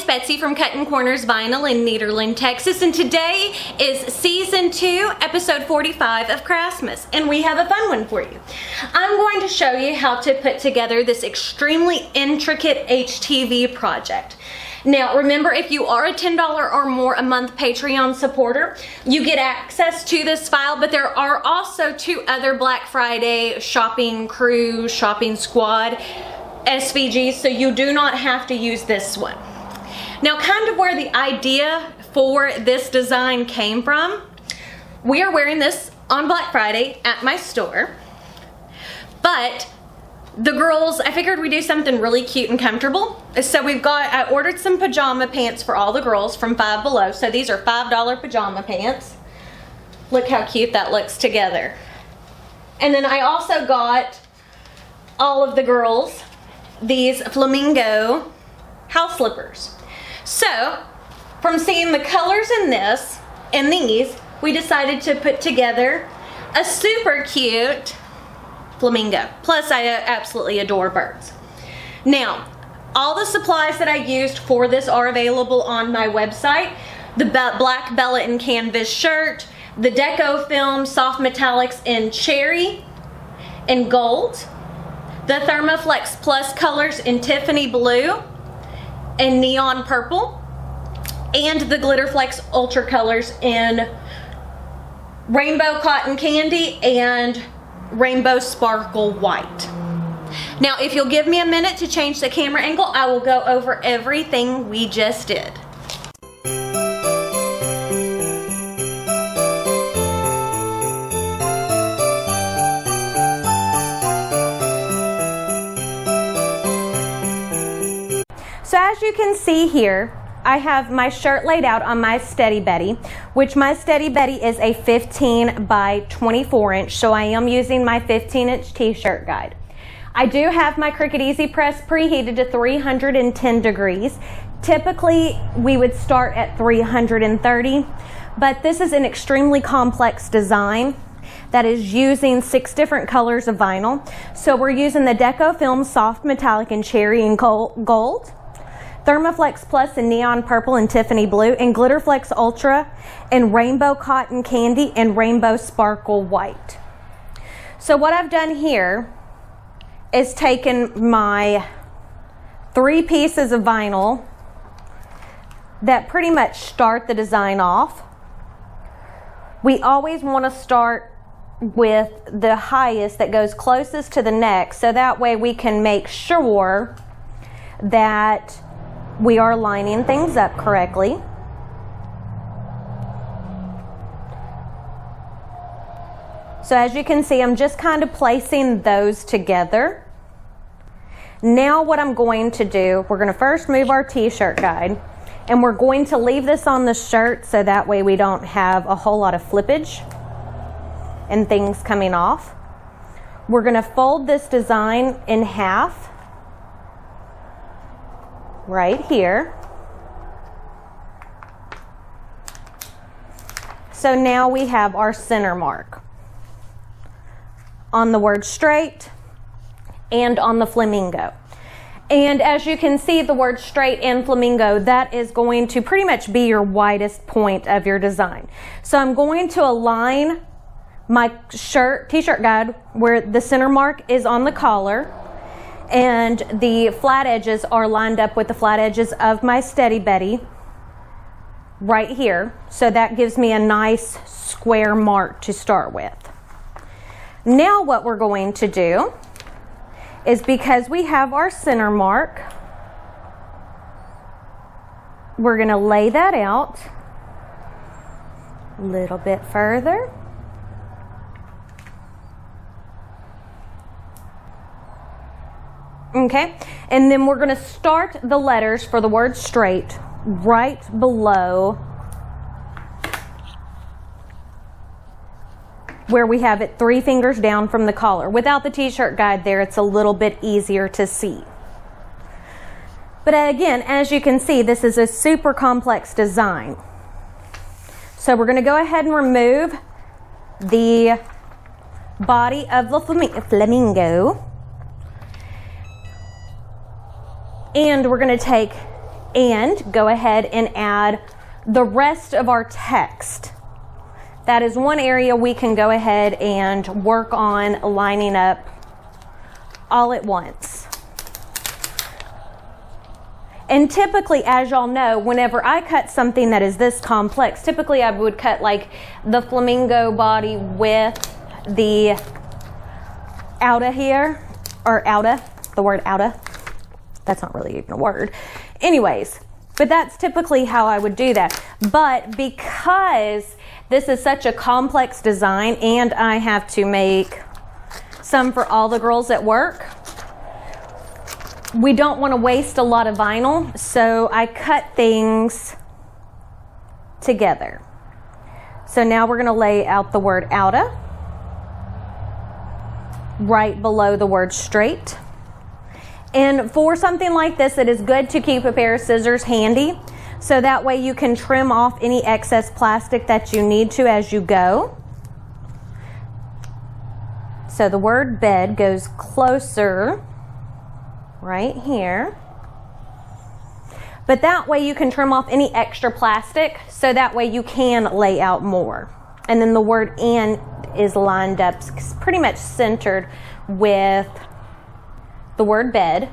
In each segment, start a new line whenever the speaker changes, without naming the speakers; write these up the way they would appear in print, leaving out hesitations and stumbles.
Betsy from Cuttin Corners Vinyl in Nederland, Texas, and today is Season 2, Episode 45 of Craftmas, and we have a fun one for you. I'm going to show you how to put together this extremely intricate HTV project. Now, remember, if you are a $10 or more a month Patreon supporter, you get access to this file, but there are also 2 other Black Friday shopping crew, shopping squad SVGs, so you do not have to use this one. Now, kind of where the idea for this design came from, we are wearing this on Black Friday at my store, but the girls, I figured we'd do something really cute and comfortable. So I ordered some pajama pants for all the girls from Five Below. So these are $5 pajama pants. Look how cute that looks together. And then I also got all of the girls these flamingo house slippers. So from seeing the colors in this and these, we decided to put together a super cute flamingo. Plus, I absolutely adore birds. Now, all the supplies that I used for this are available on my website. The black Bella and canvas shirt, the deco film soft metallics in cherry and gold, the Thermoflex Plus colors in Tiffany blue and neon purple, and the Glitterflex Ultra colors in rainbow cotton candy and rainbow sparkle white. Now, if you'll give me a minute to change the camera angle, I will go over everything we just did. So as you can see here, I have my shirt laid out on my Steady Betty, which my Steady Betty is a 15 by 24 inch, so I am using my 15-inch t-shirt guide. I do have my Cricut Easy Press preheated to 310 degrees. Typically, we would start at 330, but this is an extremely complex design that is using 6 different colors of vinyl. So we're using the deco film soft metallic in cherry and gold, Thermoflex Plus in neon purple and Tiffany blue, and Glitterflex Ultra in rainbow cotton candy and rainbow sparkle white. So what I've done here is taken my 3 pieces of vinyl that pretty much start the design off. We always want to start with the highest that goes closest to the neck, so that way we can make sure that we are lining things up correctly. So as you can see, I'm just kind of placing those together. Now what I'm going to do, we're going to first move our t-shirt guide, and we're going to leave this on the shirt so that way we don't have a whole lot of flippage and things coming off. We're going to fold this design in half right here. So now we have our center mark on the word straight and on the flamingo. And as you can see, the word straight and flamingo, that is going to pretty much be your widest point of your design. So I'm going to align my t-shirt guide where the center mark is on the collar, and the flat edges are lined up with the flat edges of my Steady Betty right here. So that gives me a nice square mark to start with. Now what we're going to do is, because we have our center mark, we're going to lay that out a little bit further. Okay, and then we're going to start the letters for the word straight right below where we have it 3 fingers down from the collar. Without the t-shirt guide there, it's a little bit easier to see. But again, as you can see, this is a super complex design. So we're going to go ahead and remove the body of the flamingo. And we're going to take and go ahead and add the rest of our text. That is one area we can go ahead and work on lining up all at once. And typically, as y'all know, whenever I cut something that is this complex, typically I would cut like the flamingo body with the outer here, or outer, the word outer. That's not really even a word. Anyways, but that's typically how I would do that. But because this is such a complex design and I have to make some for all the girls at work, we don't want to waste a lot of vinyl, so I cut things together. So now we're going to lay out the word outer right below the word straight. And for something like this, it is good to keep a pair of scissors handy, so that way you can trim off any excess plastic that you need to as you go. So the word bed goes closer right here. But that way you can trim off any extra plastic, so that way you can lay out more. And then the word and is lined up pretty much centered with the word bed.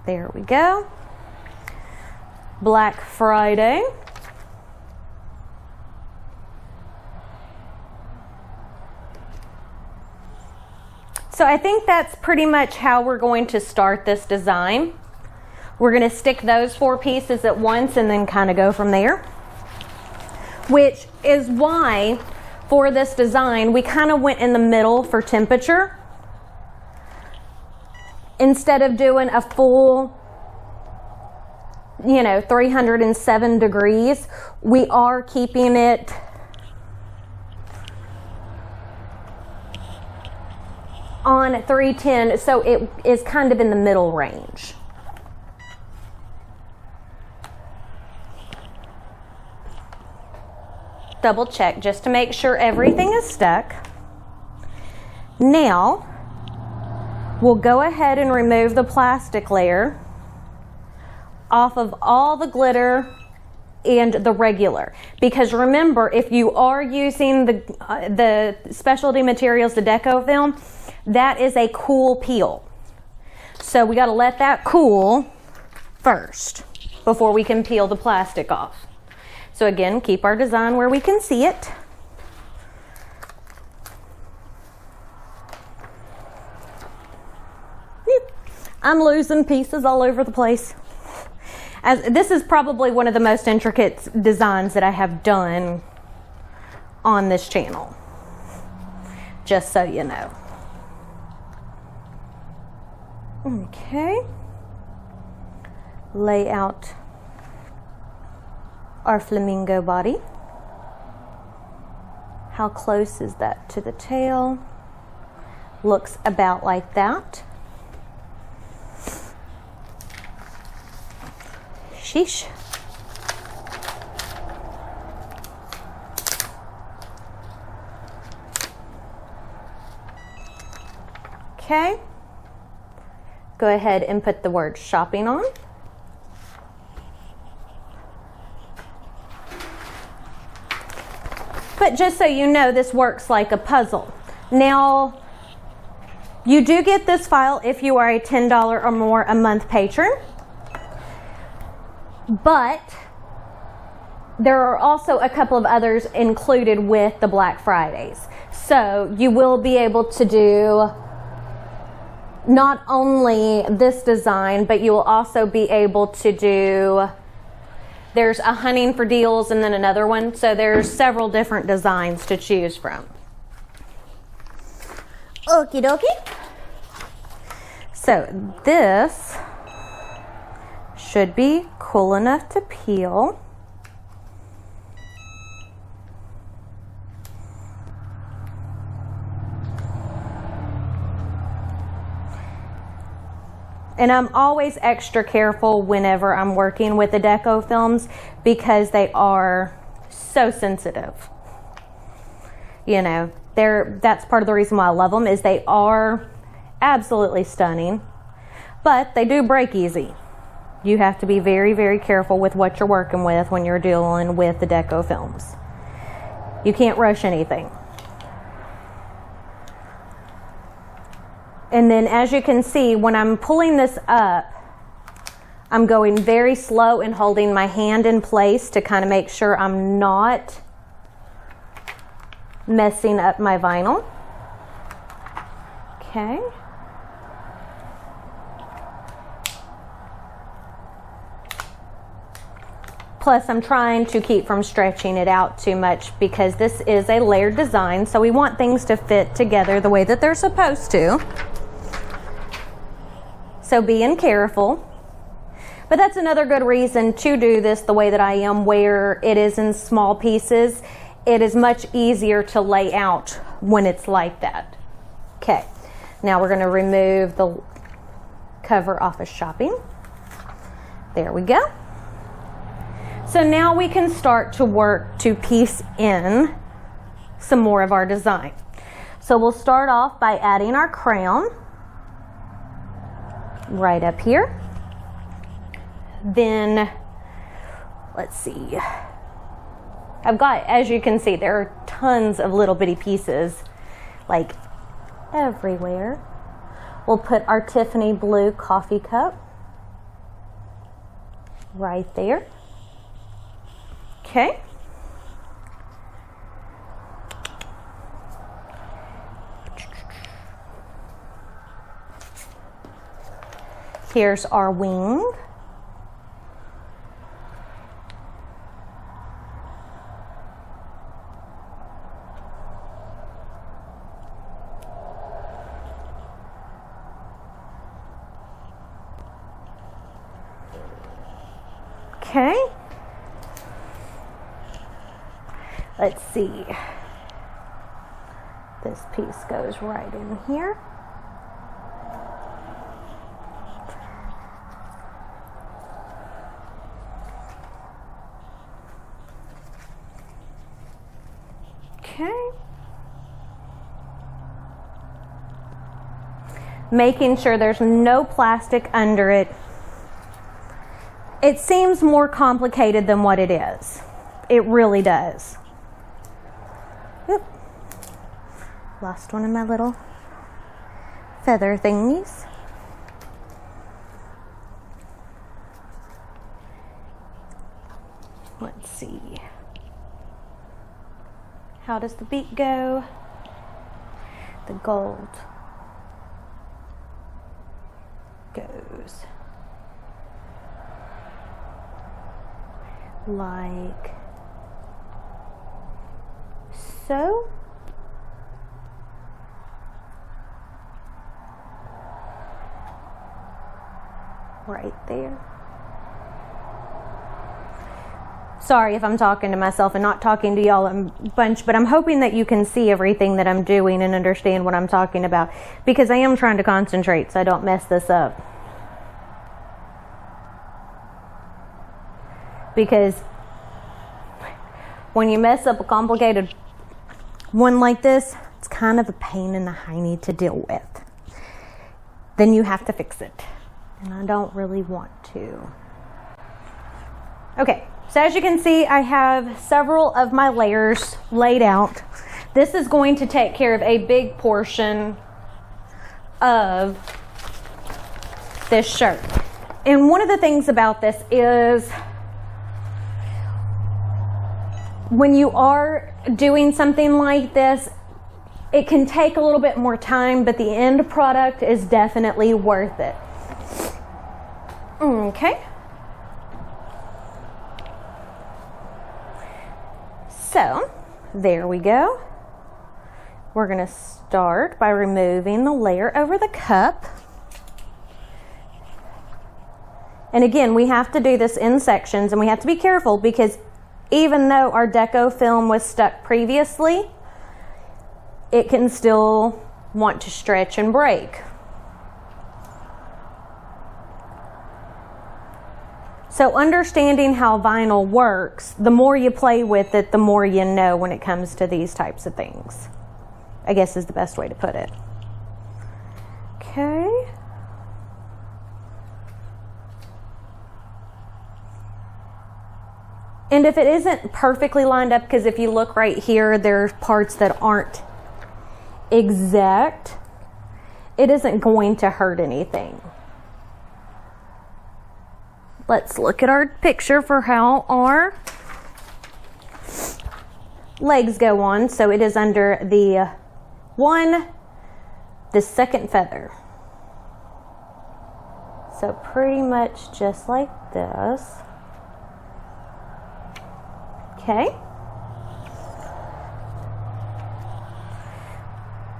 There we go. Black Friday. So I think that's pretty much how we're going to start this design. We're going to stick those 4 pieces at once and then kind of go from there. Which is why for this design we kind of went in the middle for temperature. Instead of doing a full, 307 degrees, we are keeping it on 310, so it is kind of in the middle range. Double check just to make sure everything is stuck. Now, we'll go ahead and remove the plastic layer off of all the glitter and the regular, because remember, if you are using the specialty materials, the deco film, that is a cool peel. So we got to let that cool first before we can peel the plastic off. So again, keep our design where we can see it. I'm losing pieces all over the place. As this is probably one of the most intricate designs that I have done on this channel, just so you know. Okay, lay out our flamingo body. How close is that to the tail? Looks about like that. Sheesh. Okay. Go ahead and put the word shopping on. But just so you know, this works like a puzzle. Now, you do get this file if you are a $10 or more a month patron. But there are also a couple of others included with the Black Fridays. So you will be able to do not only this design, but you will also be able to do, there's a hunting for deals and then another one. So there's several different designs to choose from. Okie dokie. So this should be cool enough to peel. And I'm always extra careful whenever I'm working with the deco films because they are so sensitive. You know, that's part of the reason why I love them, is they are absolutely stunning, but they do break easy. You have to be very, very careful with what you're working with when you're dealing with the deco films. You can't rush anything. And then as you can see, when I'm pulling this up, I'm going very slow and holding my hand in place to kind of make sure I'm not messing up my vinyl. Okay. Plus, I'm trying to keep from stretching it out too much because this is a layered design, so we want things to fit together the way that they're supposed to. So being careful. But that's another good reason to do this the way that I am, where it is in small pieces. It is much easier to lay out when it's like that. Okay, now we're going to remove the cover off of shopping. There we go. So now we can start to work to piece in some more of our design. So we'll start off by adding our crown right up here. Then, let's see. I've got, as you can see, there are tons of little bitty pieces, like everywhere. We'll put our Tiffany blue coffee cup right there. Okay. Here's our wing. Okay. Let's see. This piece goes right in here. Okay. Making sure there's no plastic under it. It seems more complicated than what it is. It really does. Oop. Lost one of my little feather thingies. Let's see. How does the beak go? The gold goes like so. Right there. Sorry if I'm talking to myself and not talking to y'all a bunch, but I'm hoping that you can see everything that I'm doing and understand what I'm talking about, because I am trying to concentrate so I don't mess this up. Because when you mess up a complicated one like this, it's kind of a pain in the hiney to deal with. Then you have to fix it, and I don't really want to. Okay, so as you can see, I have several of my layers laid out. This is going to take care of a big portion of this shirt. And one of the things about this is when you are doing something like this, it can take a little bit more time, but the end product is definitely worth it. Okay. So, there we go. We're going to start by removing the layer over the cup. And again, we have to do this in sections, and we have to be careful because even though our deco film was stuck previously, it can still want to stretch and break. So understanding how vinyl works, the more you play with it, the more you know when it comes to these types of things, I guess is the best way to put it. Okay. Okay. And if it isn't perfectly lined up, because if you look right here, there's parts that aren't exact, it isn't going to hurt anything. Let's look at our picture for how our legs go on. So it is under the second feather. So pretty much just like this. Okay.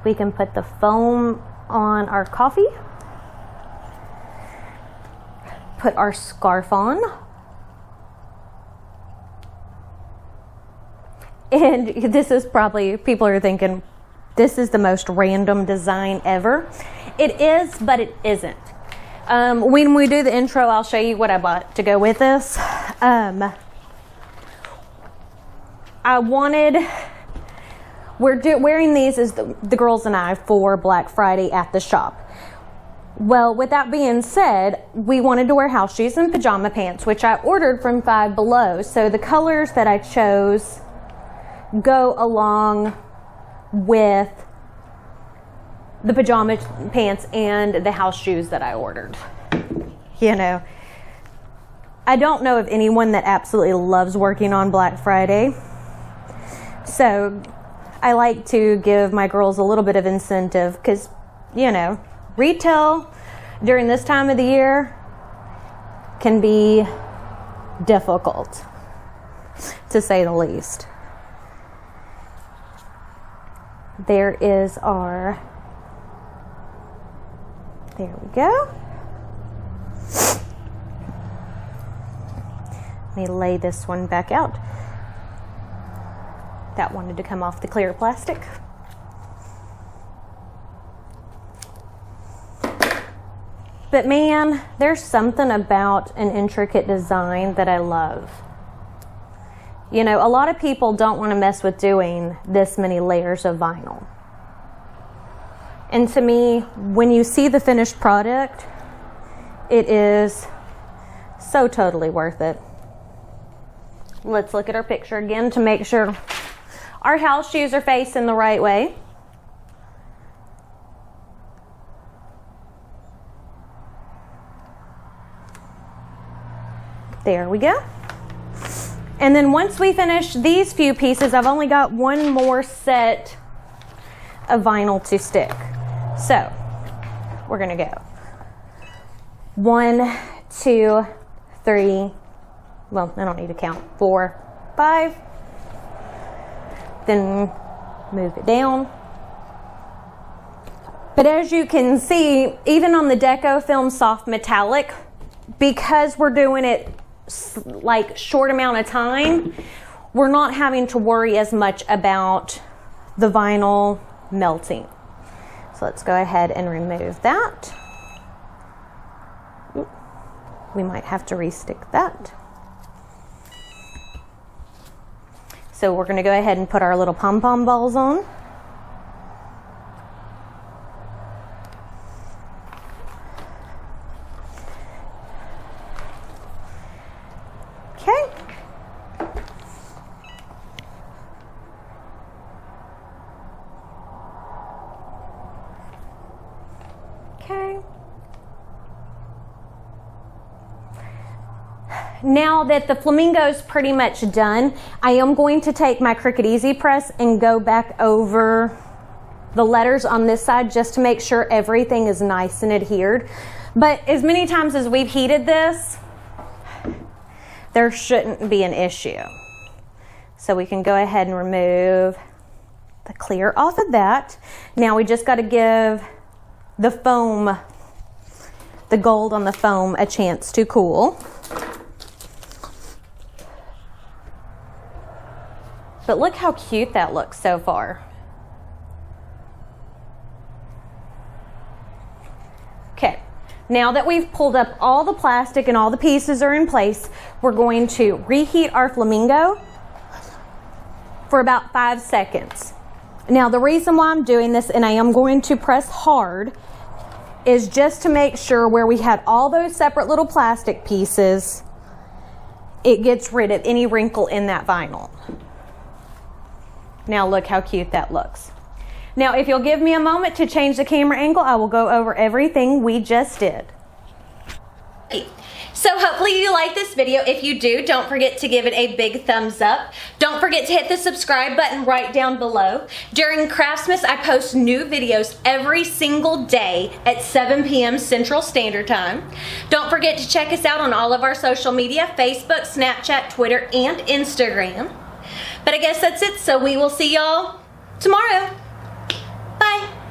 We can put the foam on our coffee. Put our scarf on. And this is probably, people are thinking, this is the most random design ever. It is, but it isn't. When we do the intro, I'll show you what I bought to go with this. We're wearing these as the girls and I for Black Friday at the shop. Well, with that being said, we wanted to wear house shoes and pajama pants, which I ordered from Five Below. So the colors that I chose go along with the pajama pants and the house shoes that I ordered. You know, I don't know of anyone that absolutely loves working on Black Friday. So I like to give my girls a little bit of incentive because, you know, retail during this time of the year can be difficult, to say the least. There is our, there we go. Let me lay this one back out. That wanted to come off the clear plastic. But man, there's something about an intricate design that I love. You know, a lot of people don't want to mess with doing this many layers of vinyl. And to me, when you see the finished product, it is so totally worth it. Let's look at our picture again to make sure our house shoes are facing the right way. There we go. And then once we finish these few pieces, I've only got one more set of vinyl to stick. So we're gonna go 1, 2, 3, well, I don't need to count, 4, 5, then move it down. But as you can see, even on the Deco Film Soft Metallic, because we're doing it like short amount of time, we're not having to worry as much about the vinyl melting. So let's go ahead and remove that. We might have to restick that. So we're going to go ahead and put our little pom-pom balls on. Okay. Okay. Now that the flamingo's pretty much done, I am going to take my Cricut Easy Press and go back over the letters on this side just to make sure everything is nice and adhered. But as many times as we've heated this, there shouldn't be an issue. So we can go ahead and remove the clear off of that. Now we just got to give the foam, the gold on the foam, a chance to cool. But look how cute that looks so far. Okay, now that we've pulled up all the plastic and all the pieces are in place, we're going to reheat our flamingo for about 5 seconds. Now the reason why I'm doing this, and I am going to press hard, is just to make sure where we had all those separate little plastic pieces, it gets rid of any wrinkle in that vinyl. Now look how cute that looks. Now if you'll give me a moment to change the camera angle, I will go over everything we just did. So hopefully you like this video. If you do, don't forget to give it a big thumbs up. Don't forget to hit the subscribe button right down below. During Craftmas, I post new videos every single day at 7 p.m. Central Standard Time. Don't forget to check us out on all of our social media, Facebook, Snapchat, Twitter, and Instagram. But I guess that's it, so we will see y'all tomorrow.